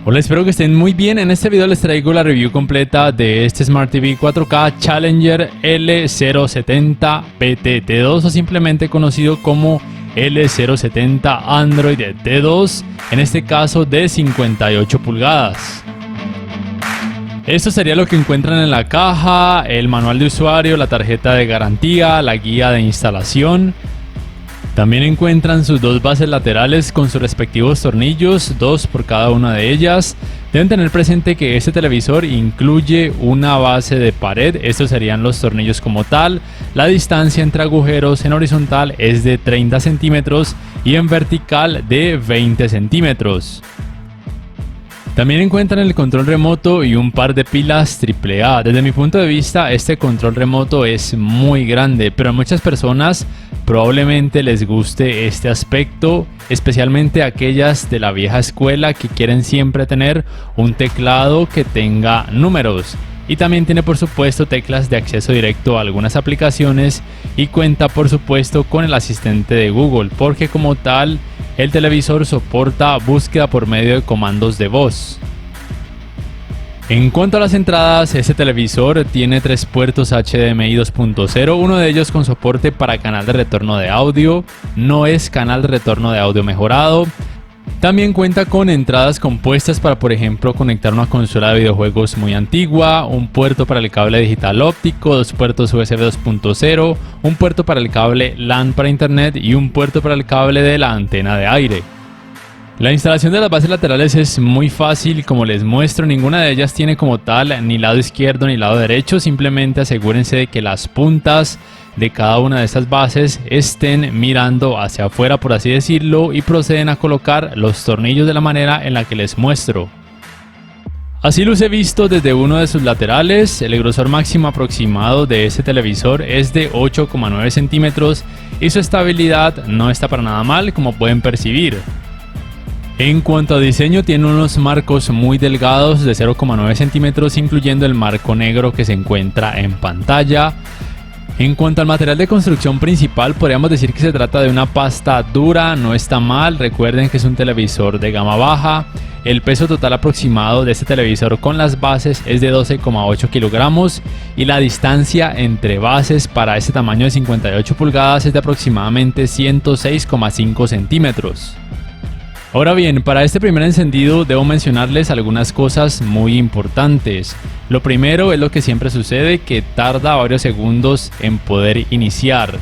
Hola, espero que estén muy bien. En este video les traigo la review completa de este Smart TV 4K Challenger L070 PT-T2 o simplemente conocido como L070 Android T2, en este caso de 58 pulgadas. Esto sería lo que encuentran en la caja: el manual de usuario, la tarjeta de garantía, la guía de instalación. También encuentran sus dos bases laterales con sus respectivos tornillos, dos por cada una de ellas. Deben tener presente que este televisor incluye una base de pared, estos serían los tornillos como tal. La distancia entre agujeros en horizontal es de 30 centímetros y en vertical de 20 centímetros. También encuentran el control remoto y un par de pilas AAA. Desde mi punto de vista, este control remoto es muy grande, pero a muchas personas probablemente les guste este aspecto, especialmente aquellas de la vieja escuela que quieren siempre tener un teclado que tenga números. Y también tiene por supuesto teclas de acceso directo a algunas aplicaciones y cuenta por supuesto con el asistente de Google, porque como tal el televisor soporta búsqueda por medio de comandos de voz. En cuanto a las entradas, este televisor tiene 3 puertos HDMI 2.0, uno de ellos con soporte para canal de retorno de audio, no es canal de retorno de audio mejorado. También cuenta con entradas compuestas para, por ejemplo, conectar una consola de videojuegos muy antigua, un puerto para el cable digital óptico, 2 puertos USB 2.0, un puerto para el cable LAN para internet y un puerto para el cable de la antena de aire. La instalación de las bases laterales es muy fácil, como les muestro. Ninguna de ellas tiene como tal ni lado izquierdo ni lado derecho, simplemente asegúrense de que las puntas de cada una de estas bases estén mirando hacia afuera, por así decirlo, y proceden a colocar los tornillos de la manera en la que les muestro. Así luce visto desde uno de sus laterales. El grosor máximo aproximado de este televisor es de 8,9 centímetros y su estabilidad no está para nada mal, como pueden percibir. En cuanto a diseño, tiene unos marcos muy delgados de 0,9 centímetros, incluyendo el marco negro que se encuentra en pantalla. En cuanto al material de construcción principal, podríamos decir que se trata de una pasta dura, no está mal. Recuerden que es un televisor de gama baja. El peso total aproximado de este televisor con las bases es de 12,8 kilogramos y la distancia entre bases para este tamaño de 58 pulgadas es de aproximadamente 106,5 centímetros. Ahora bien, para este primer encendido debo mencionarles algunas cosas muy importantes. Lo primero es lo que siempre sucede, que tarda varios segundos en poder iniciar.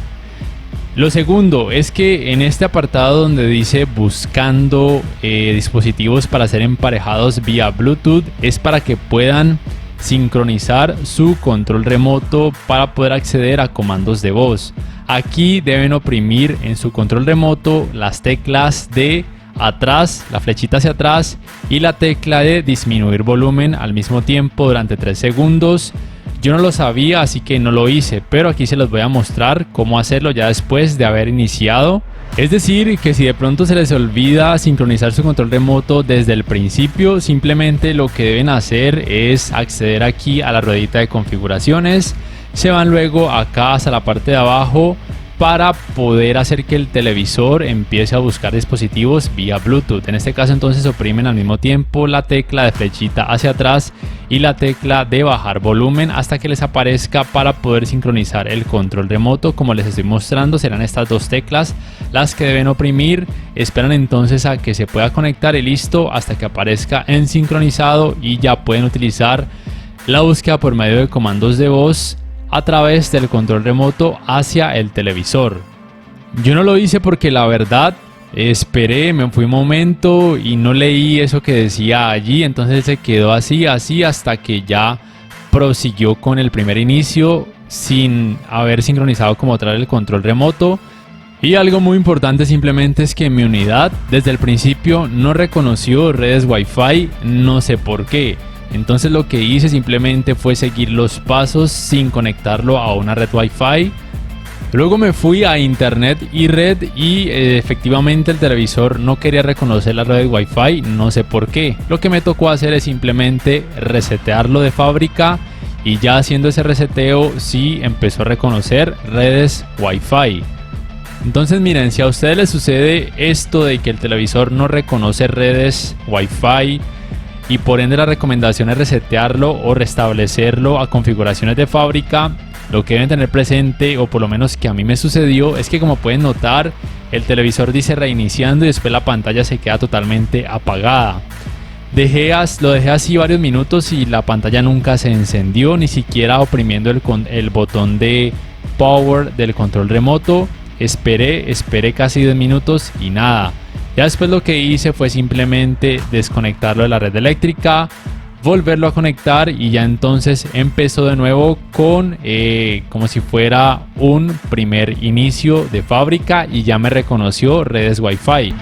Lo segundo es que en este apartado donde dice buscando dispositivos para ser emparejados vía Bluetooth, es para que puedan sincronizar su control remoto para poder acceder a comandos de voz. Aquí deben oprimir en su control remoto las teclas de atrás, la flechita hacia atrás y la tecla de disminuir volumen al mismo tiempo durante 3 segundos. Yo no lo sabía, así que no lo hice, pero aquí se los voy a mostrar cómo hacerlo ya después de haber iniciado. Es decir, que si de pronto se les olvida sincronizar su control remoto desde el principio, simplemente lo que deben hacer es acceder aquí a la ruedita de configuraciones, se van luego acá hasta la parte de abajo para poder hacer que el televisor empiece a buscar dispositivos vía Bluetooth. En este caso entonces oprimen al mismo tiempo la tecla de flechita hacia atrás y la tecla de bajar volumen hasta que les aparezca para poder sincronizar el control remoto. Como les estoy mostrando, serán estas dos teclas las que deben oprimir. Esperan entonces a que se pueda conectar y listo, hasta que aparezca en sincronizado y ya pueden utilizar la búsqueda por medio de comandos de voz a través del control remoto hacia el televisor. Yo no lo hice porque la verdad esperé, me fui un momento y no leí eso que decía allí, entonces se quedó así hasta que ya prosiguió con el primer inicio sin haber sincronizado como tal el control remoto. Y algo muy importante simplemente es que mi unidad desde el principio no reconoció redes Wi-Fi, no sé por qué. Entonces lo que hice simplemente fue seguir los pasos sin conectarlo a una red Wi-Fi. Luego me fui a internet y red y efectivamente el televisor no quería reconocer la red Wi-Fi, no sé por qué. Lo que me tocó hacer es simplemente resetearlo de fábrica y ya haciendo ese reseteo sí empezó a reconocer redes Wi-Fi. Entonces miren, si a ustedes les sucede esto de que el televisor no reconoce redes Wi-Fi, y por ende la recomendación es resetearlo o restablecerlo a configuraciones de fábrica. Lo que deben tener presente, o por lo menos que a mí me sucedió, es que como pueden notar, el televisor dice reiniciando y después la pantalla se queda totalmente apagada. Lo dejé así varios minutos y la pantalla nunca se encendió, ni siquiera oprimiendo el botón de power del control remoto. Esperé casi 10 minutos y nada. Ya después lo que hice fue simplemente desconectarlo de la red eléctrica, volverlo a conectar y ya entonces empezó de nuevo con como si fuera un primer inicio de fábrica y ya me reconoció redes Wi-Fi.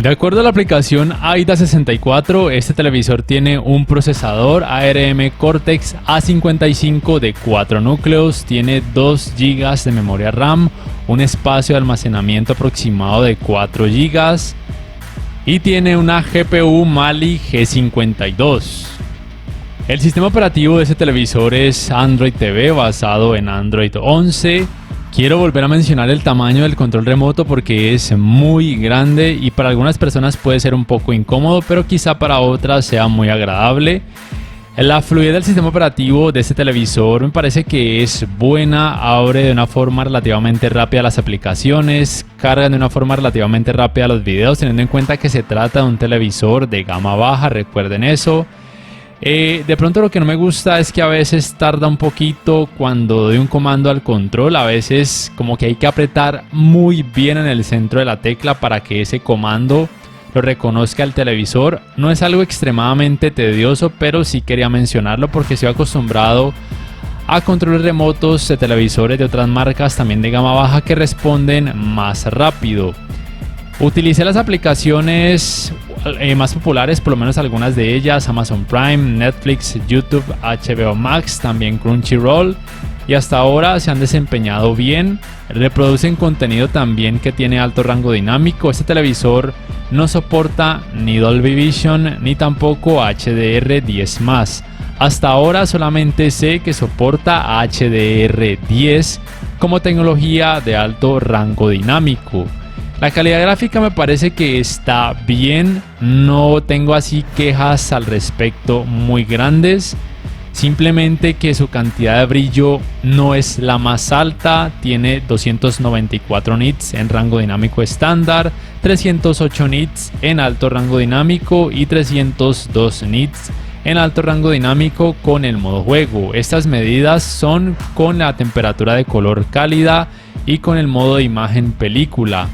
De acuerdo a la aplicación AIDA64, este televisor tiene un procesador ARM Cortex A55 de 4 núcleos, tiene 2 GB de memoria RAM, un espacio de almacenamiento aproximado de 4 GB y tiene una GPU Mali G52. El sistema operativo de este televisor es Android TV basado en Android 11. Quiero volver a mencionar el tamaño del control remoto porque es muy grande y para algunas personas puede ser un poco incómodo, pero quizá para otras sea muy agradable. La fluidez del sistema operativo de este televisor me parece que es buena, abre de una forma relativamente rápida las aplicaciones, carga de una forma relativamente rápida los videos, teniendo en cuenta que se trata de un televisor de gama baja, recuerden eso. De pronto lo que no me gusta es que a veces tarda un poquito cuando doy un comando al control, a veces como que hay que apretar muy bien en el centro de la tecla para que ese comando lo reconozca el televisor. No es algo extremadamente tedioso, pero sí quería mencionarlo porque estoy acostumbrado a controles remotos de televisores de otras marcas también de gama baja que responden más rápido. Utilicé las aplicaciones más populares, por lo menos algunas de ellas: Amazon Prime, Netflix, YouTube, HBO Max, también Crunchyroll, y hasta ahora se han desempeñado bien. Reproducen contenido también que tiene alto rango dinámico. Este televisor no soporta ni Dolby Vision ni tampoco HDR10+. Hasta ahora solamente sé que soporta HDR10 como tecnología de alto rango dinámico. La calidad gráfica me parece que está bien, no tengo así quejas al respecto muy grandes, simplemente que su cantidad de brillo no es la más alta, tiene 294 nits en rango dinámico estándar, 308 nits en alto rango dinámico y 302 nits en alto rango dinámico con el modo juego. Estas medidas son con la temperatura de color cálida y con el modo de imagen película.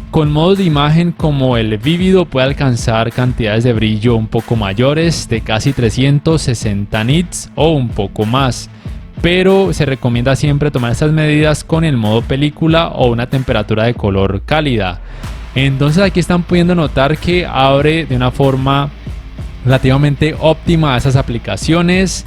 Con modos de imagen como el vívido puede alcanzar cantidades de brillo un poco mayores, de casi 360 nits o un poco más, pero se recomienda siempre tomar estas medidas con el modo película o una temperatura de color cálida. Entonces aquí están pudiendo notar que abre de una forma relativamente óptima a esas aplicaciones.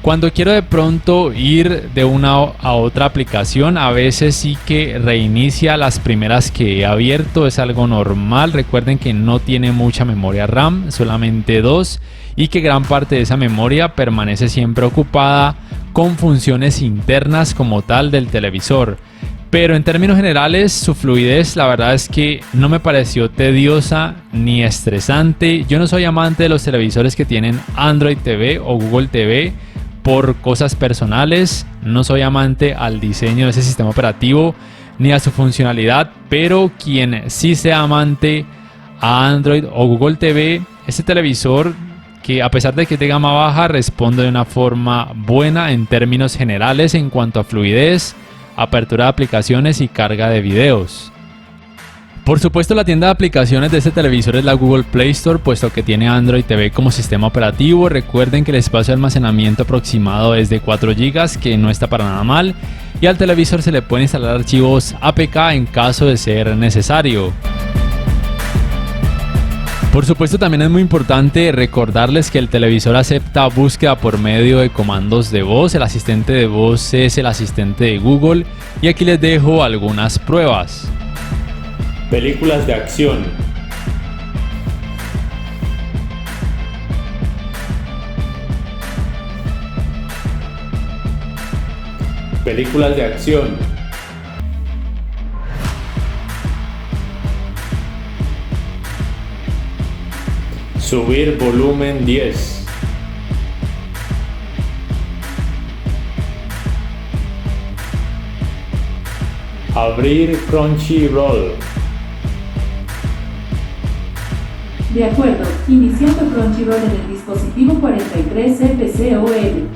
Cuando quiero de pronto ir de una a otra aplicación, a veces sí que reinicia las primeras que he abierto, es algo normal. Recuerden que no tiene mucha memoria RAM, solamente 2, y que gran parte de esa memoria permanece siempre ocupada con funciones internas como tal del televisor. Pero en términos generales, su fluidez la verdad es que no me pareció tediosa ni estresante. Yo no soy amante de los televisores que tienen Android TV o Google TV por cosas personales, no soy amante al diseño de ese sistema operativo ni a su funcionalidad, pero quien sí sea amante a Android o Google TV, este televisor, que a pesar de que es de gama baja, responde de una forma buena en términos generales en cuanto a fluidez, apertura de aplicaciones y carga de videos. Por supuesto, la tienda de aplicaciones de este televisor es la Google Play Store, puesto que tiene Android TV como sistema operativo. Recuerden que el espacio de almacenamiento aproximado es de 4 GB, que no está para nada mal, y al televisor se le pueden instalar archivos APK en caso de ser necesario. Por supuesto, también es muy importante recordarles que el televisor acepta búsqueda por medio de comandos de voz. El asistente de voz es el asistente de Google, y aquí les dejo algunas pruebas. Películas de acción. Películas de acción. Subir volumen 10. Abrir Crunchyroll. De acuerdo, iniciando Crunchyroll en el dispositivo 43 EPCOL.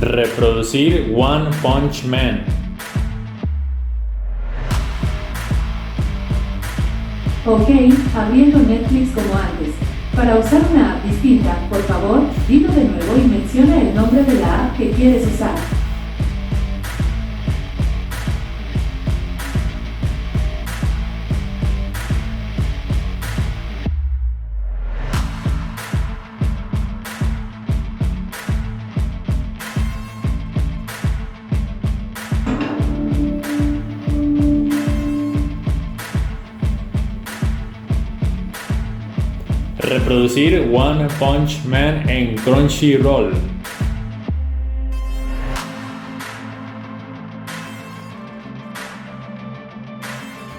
Reproducir One Punch Man. Ok, abriendo Netflix como antes. Para usar una app distinta, por favor, dilo de nuevo y menciona el nombre de la app que quieres usar. Reproducir One Punch Man en Crunchyroll.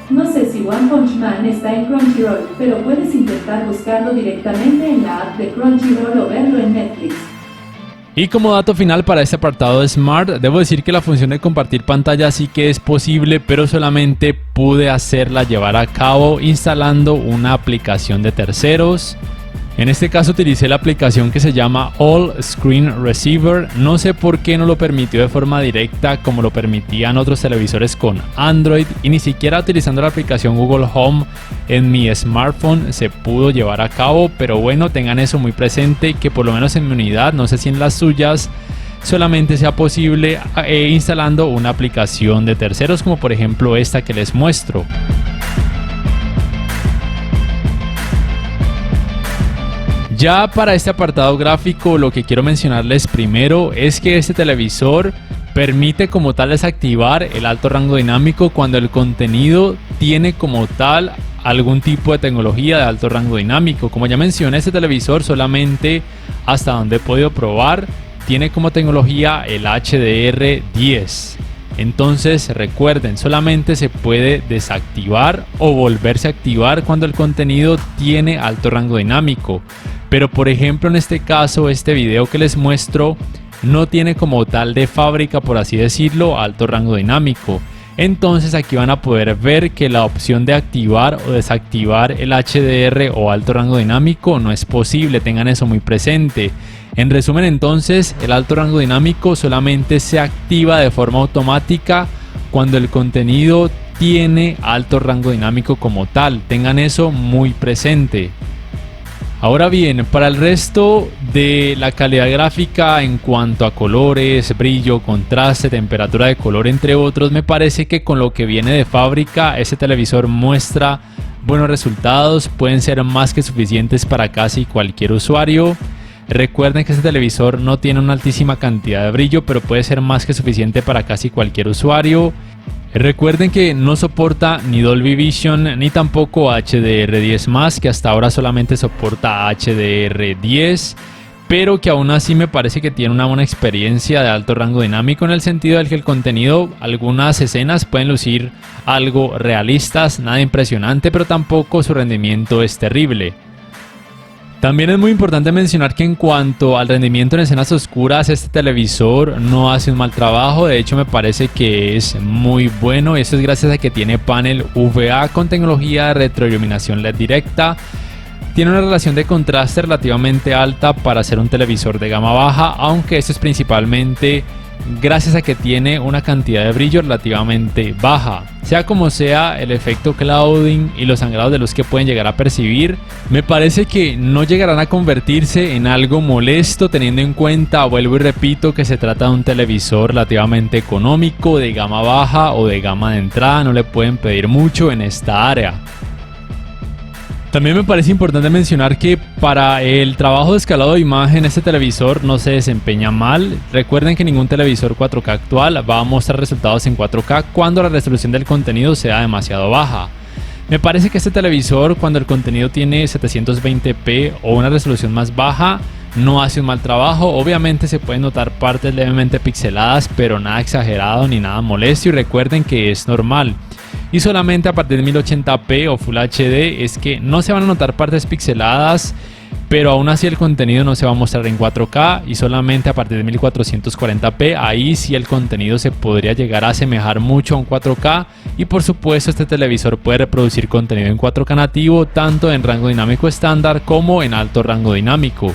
No sé si One Punch Man está en Crunchyroll, pero puedes intentar buscarlo directamente en la app de Crunchyroll o verlo en Netflix. Y como dato final para este apartado de Smart, debo decir que la función de compartir pantalla sí que es posible, pero solamente pude hacerla llevar a cabo instalando una aplicación de terceros. En este caso utilicé la aplicación que se llama All Screen Receiver. No sé por qué no lo permitió de forma directa como lo permitían otros televisores con Android, y ni siquiera utilizando la aplicación Google Home en mi smartphone se pudo llevar a cabo. Pero bueno, tengan eso muy presente, que por lo menos en mi unidad, no sé si en las suyas, solamente sea posible instalando una aplicación de terceros, como por ejemplo esta que les muestro. Ya para este apartado gráfico, lo que quiero mencionarles primero es que este televisor permite como tal desactivar el alto rango dinámico cuando el contenido tiene como tal algún tipo de tecnología de alto rango dinámico. Como ya mencioné, este televisor solamente, hasta donde he podido probar, tiene como tecnología el HDR10. Entonces recuerden, solamente se puede desactivar o volverse a activar cuando el contenido tiene alto rango dinámico. Pero por ejemplo, en este caso, este video que les muestro no tiene como tal de fábrica, por así decirlo, alto rango dinámico. Entonces aquí van a poder ver que la opción de activar o desactivar el HDR o alto rango dinámico no es posible, tengan eso muy presente. En resumen, entonces, el alto rango dinámico solamente se activa de forma automática cuando el contenido tiene alto rango dinámico como tal, tengan eso muy presente. Ahora bien, para el resto de la calidad gráfica en cuanto a colores, brillo, contraste, temperatura de color, entre otros, me parece que con lo que viene de fábrica, este televisor muestra buenos resultados, pueden ser más que suficientes para casi cualquier usuario. Recuerden que este televisor no tiene una altísima cantidad de brillo, pero puede ser más que suficiente para casi cualquier usuario. Recuerden que no soporta ni Dolby Vision ni tampoco HDR10+, que hasta ahora solamente soporta HDR10, pero que aún así me parece que tiene una buena experiencia de alto rango dinámico, en el sentido de que el contenido, algunas escenas pueden lucir algo realistas, nada impresionante, pero tampoco su rendimiento es terrible. También es muy importante mencionar que en cuanto al rendimiento en escenas oscuras, este televisor no hace un mal trabajo. De hecho, me parece que es muy bueno. Esto es gracias a que tiene panel VA con tecnología de retroiluminación LED directa. Tiene una relación de contraste relativamente alta para ser un televisor de gama baja, aunque esto es principalmente gracias a que tiene una cantidad de brillo relativamente baja. Sea como sea, el efecto clouding y los sangrados de luz que pueden llegar a percibir, me parece que no llegarán a convertirse en algo molesto, teniendo en cuenta, vuelvo y repito, que se trata de un televisor relativamente económico, de gama baja o de gama de entrada. No le pueden pedir mucho en esta área. También me parece importante mencionar que para el trabajo de escalado de imagen, este televisor no se desempeña mal. Recuerden que ningún televisor 4K actual va a mostrar resultados en 4K cuando la resolución del contenido sea demasiado baja. Me parece que este televisor, cuando el contenido tiene 720p o una resolución más baja, no hace un mal trabajo. Obviamente se pueden notar partes levemente pixeladas, pero nada exagerado ni nada molesto, y recuerden que es normal. Y solamente a partir de 1080p o Full HD es que no se van a notar partes pixeladas, pero aún así el contenido no se va a mostrar en 4K, y solamente a partir de 1440p, ahí sí el contenido se podría llegar a asemejar mucho a un 4K. Y por supuesto este televisor puede reproducir contenido en 4K nativo, tanto en rango dinámico estándar como en alto rango dinámico.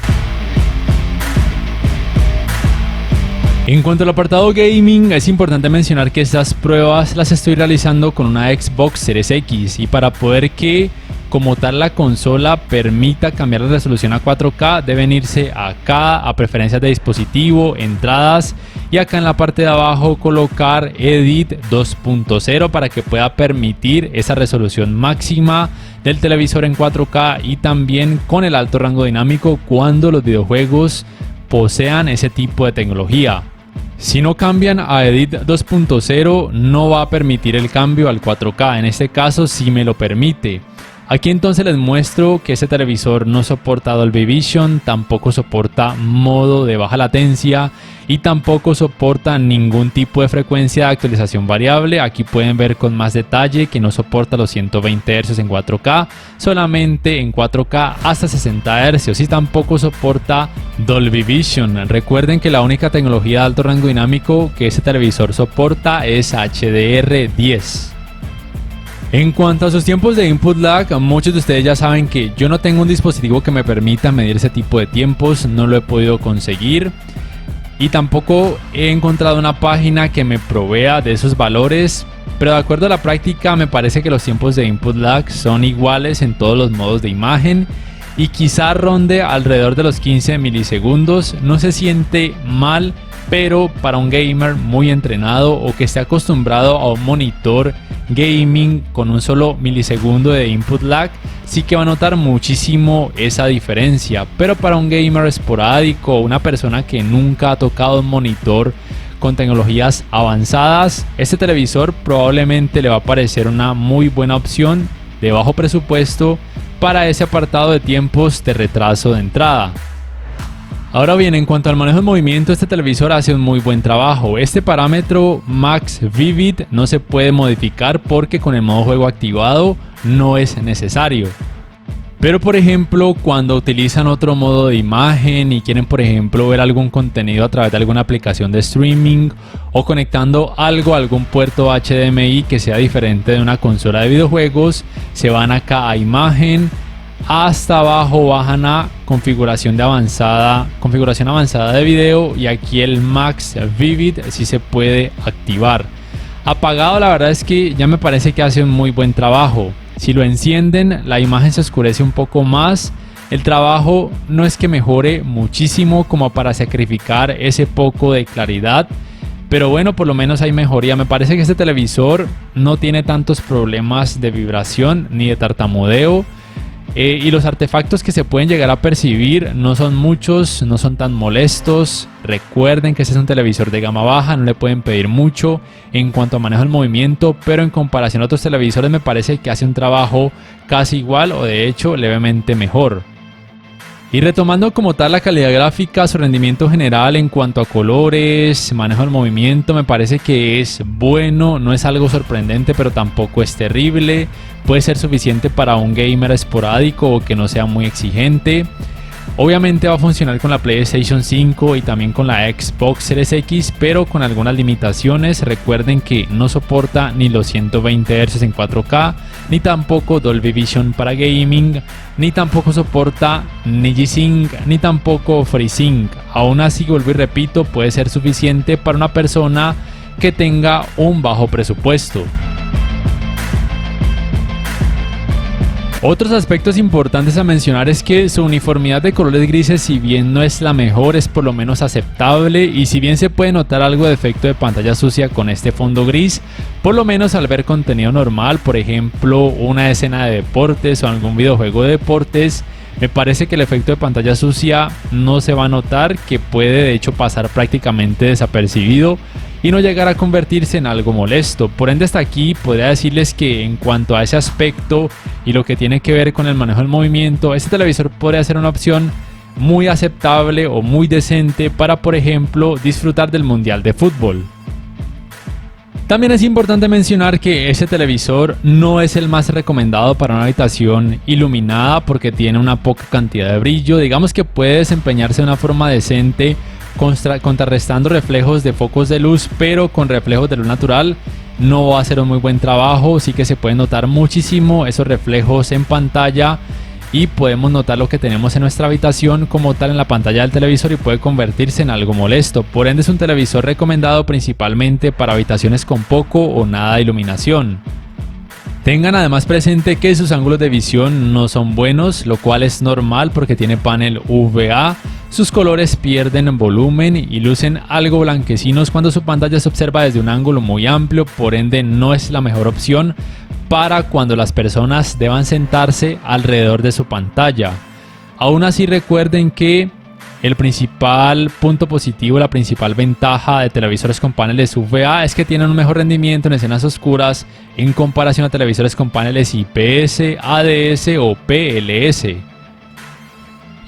En cuanto al apartado gaming, es importante mencionar que estas pruebas las estoy realizando con una Xbox Series X, y para poder que como tal la consola permita cambiar la resolución a 4K, deben irse acá a preferencias de dispositivo, entradas, y acá en la parte de abajo colocar Edit 2.0 para que pueda permitir esa resolución máxima del televisor en 4K, y también con el alto rango dinámico cuando los videojuegos posean ese tipo de tecnología. Si no cambian a Edit 2.0, no va a permitir el cambio al 4K, en este caso sí me lo permite. Aquí entonces les muestro que este televisor no soporta Dolby Vision, tampoco soporta modo de baja latencia y tampoco soporta ningún tipo de frecuencia de actualización variable. Aquí pueden ver con más detalle que no soporta los 120 Hz en 4K, solamente en 4K hasta 60 Hz, y tampoco soporta Dolby Vision. Recuerden que la única tecnología de alto rango dinámico que este televisor soporta es HDR10. En cuanto a sus tiempos de input lag, muchos de ustedes ya saben que yo no tengo un dispositivo que me permita medir ese tipo de tiempos, no lo he podido conseguir, y tampoco he encontrado una página que me provea de esos valores, pero de acuerdo a la práctica me parece que los tiempos de input lag son iguales en todos los modos de imagen, y quizá ronde alrededor de los 15 milisegundos. No se siente mal, pero para un gamer muy entrenado o que esté acostumbrado a un monitor gaming con un solo milisegundo de input lag, sí que va a notar muchísimo esa diferencia. Pero para un gamer esporádico o una persona que nunca ha tocado un monitor con tecnologías avanzadas, este televisor probablemente le va a parecer una muy buena opción de bajo presupuesto para ese apartado de tiempos de retraso de entrada. Ahora bien, en cuanto al manejo del movimiento, este televisor hace un muy buen trabajo. Este parámetro Max Vivid no se puede modificar porque con el modo juego activado no es necesario. Pero por ejemplo, cuando utilizan otro modo de imagen y quieren por ejemplo ver algún contenido a través de alguna aplicación de streaming o conectando algo a algún puerto HDMI que sea diferente de una consola de videojuegos, se van acá a imagen, hasta abajo bajan a configuración avanzada de video, y aquí el Max Vivid sí se puede activar. Apagado, la verdad es que ya me parece que hace un muy buen trabajo. Si lo encienden, la imagen se oscurece un poco más. El trabajo no es que mejore muchísimo como para sacrificar ese poco de claridad, pero bueno, por lo menos hay mejoría. Me parece que este televisor no tiene tantos problemas de vibración ni de tartamudeo. Y los artefactos que se pueden llegar a percibir no son muchos, no son tan molestos. Recuerden que este es un televisor de gama baja, no le pueden pedir mucho en cuanto a manejo del movimiento, pero en comparación a otros televisores me parece que hace un trabajo casi igual o de hecho levemente mejor. Y retomando como tal la calidad gráfica, su rendimiento general en cuanto a colores, manejo del movimiento, me parece que es bueno, no es algo sorprendente pero tampoco es terrible, puede ser suficiente para un gamer esporádico o que no sea muy exigente. Obviamente va a funcionar con la PlayStation 5 y también con la Xbox Series X, pero con algunas limitaciones. Recuerden que no soporta ni los 120 Hz en 4K, ni tampoco Dolby Vision para gaming, ni tampoco soporta ni G-Sync, ni tampoco FreeSync. Aún así, vuelvo y repito, puede ser suficiente para una persona que tenga un bajo presupuesto. Otros aspectos importantes a mencionar es que su uniformidad de colores grises, si bien no es la mejor, es por lo menos aceptable, y si bien se puede notar algo de efecto de pantalla sucia con este fondo gris, por lo menos al ver contenido normal, por ejemplo una escena de deportes o algún videojuego de deportes, me parece que el efecto de pantalla sucia no se va a notar, que puede de hecho pasar prácticamente desapercibido y no llegar a convertirse en algo molesto. Por ende, hasta aquí podría decirles que en cuanto a ese aspecto y lo que tiene que ver con el manejo del movimiento, este televisor podría ser una opción muy aceptable o muy decente para, por ejemplo, disfrutar del Mundial de Fútbol. También es importante mencionar que este televisor no es el más recomendado para una habitación iluminada porque tiene una poca cantidad de brillo. Digamos que puede desempeñarse de una forma decente contrarrestando reflejos de focos de luz, pero con reflejos de luz natural no va a hacer un muy buen trabajo. Sí que se pueden notar muchísimo esos reflejos en pantalla y podemos notar lo que tenemos en nuestra habitación como tal en la pantalla del televisor y puede convertirse en algo molesto. Por ende es un televisor recomendado principalmente para habitaciones con poco o nada de iluminación. Tengan además presente que sus ángulos de visión no son buenos, lo cual es normal porque tiene panel VA. Sus colores pierden volumen y lucen algo blanquecinos cuando su pantalla se observa desde un ángulo muy amplio, por ende no es la mejor opción para cuando las personas deban sentarse alrededor de su pantalla. Aún así recuerden que el principal punto positivo, la principal ventaja de televisores con paneles VA es que tienen un mejor rendimiento en escenas oscuras en comparación a televisores con paneles IPS, ADS o PLS.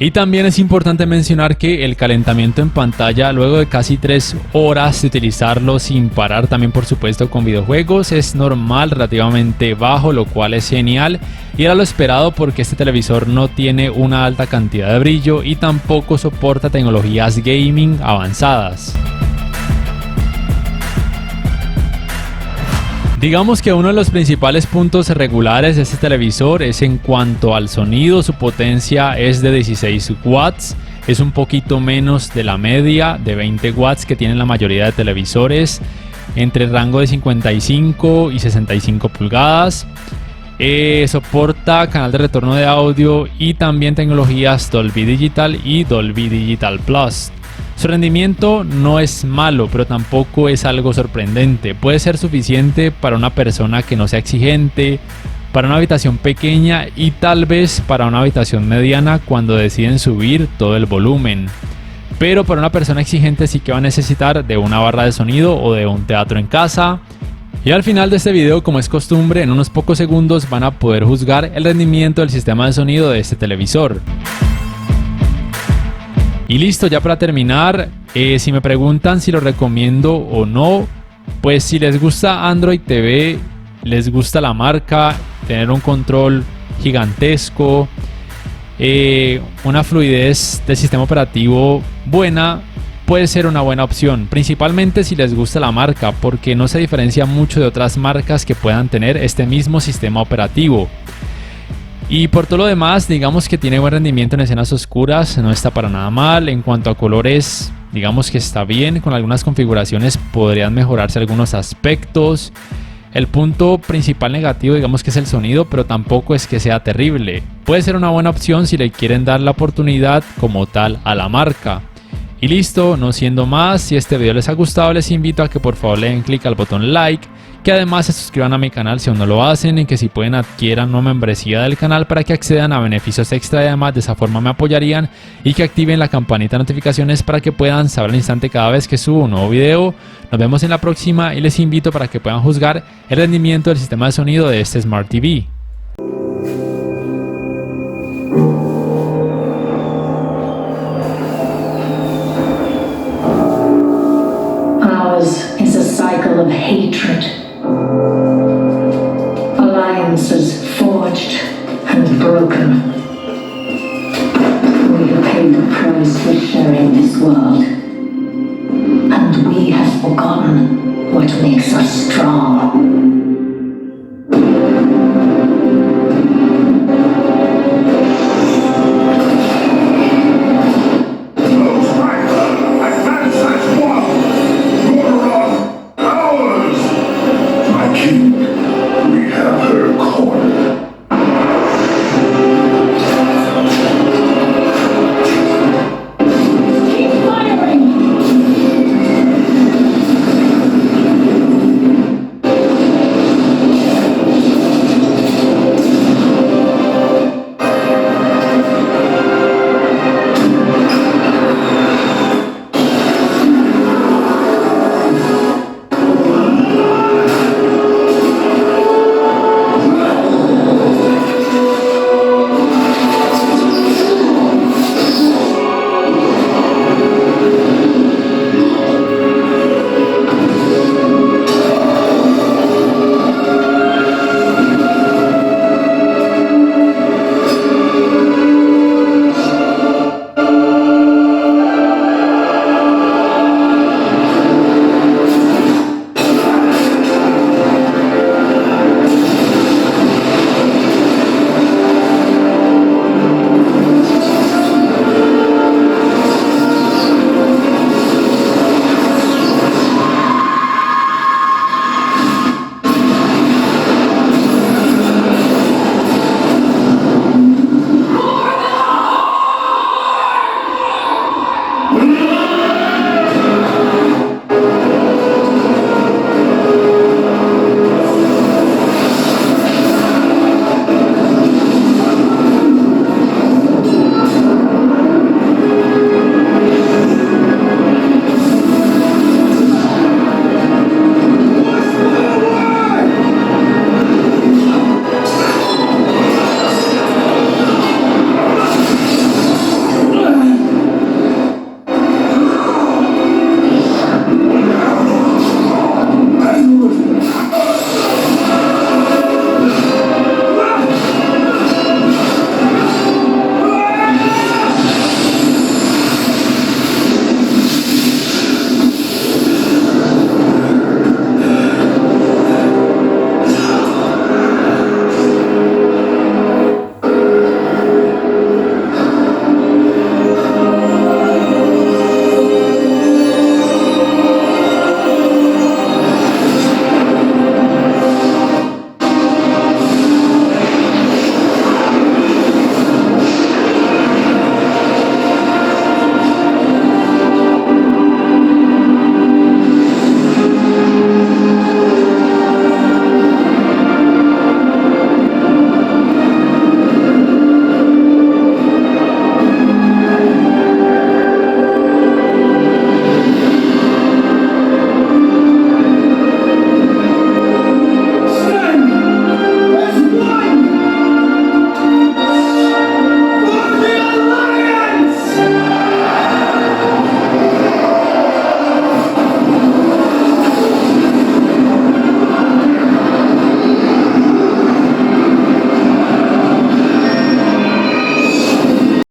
Y también es importante mencionar que el calentamiento en pantalla luego de casi 3 horas de utilizarlo sin parar, también por supuesto con videojuegos, es normal, relativamente bajo, lo cual es genial y era lo esperado porque este televisor no tiene una alta cantidad de brillo y tampoco soporta tecnologías gaming avanzadas. Digamos que uno de los principales puntos regulares de este televisor es en cuanto al sonido. Su potencia es de 16 watts, es un poquito menos de la media de 20 watts que tienen la mayoría de televisores, entre el rango de 55 y 65 pulgadas. Soporta canal de retorno de audio y también tecnologías Dolby Digital y Dolby Digital Plus. Su rendimiento no es malo, pero tampoco es algo sorprendente. Puede ser suficiente para una persona que no sea exigente, para una habitación pequeña y tal vez para una habitación mediana cuando deciden subir todo el volumen. Pero para una persona exigente sí que va a necesitar de una barra de sonido o de un teatro en casa. Y al final de este video, como es costumbre, en unos pocos segundos van a poder juzgar el rendimiento del sistema de sonido de este televisor. Y listo, ya para terminar, si me preguntan si lo recomiendo o no, pues si les gusta Android TV, les gusta la marca, tener un control gigantesco, una fluidez del sistema operativo buena, puede ser una buena opción, principalmente si les gusta la marca, porque no se diferencia mucho de otras marcas que puedan tener este mismo sistema operativo. Y por todo lo demás, digamos que tiene buen rendimiento en escenas oscuras, no está para nada mal. En cuanto a colores, digamos que está bien, con algunas configuraciones podrían mejorarse algunos aspectos. El punto principal negativo digamos que es el sonido, pero tampoco es que sea terrible. Puede ser una buena opción si le quieren dar la oportunidad como tal a la marca. Y listo, no siendo más, si este video les ha gustado les invito a que por favor le den clic al botón like, que además se suscriban a mi canal si aún no lo hacen y que si pueden adquieran una membresía del canal para que accedan a beneficios extra y además de esa forma me apoyarían, y que activen la campanita de notificaciones para que puedan saber al instante cada vez que subo un nuevo video. Nos vemos en la próxima y les invito para que puedan juzgar el rendimiento del sistema de sonido de este Smart TV. Ours is a cycle of hatred. Alliances forged and broken. We have paid the price for sharing this world.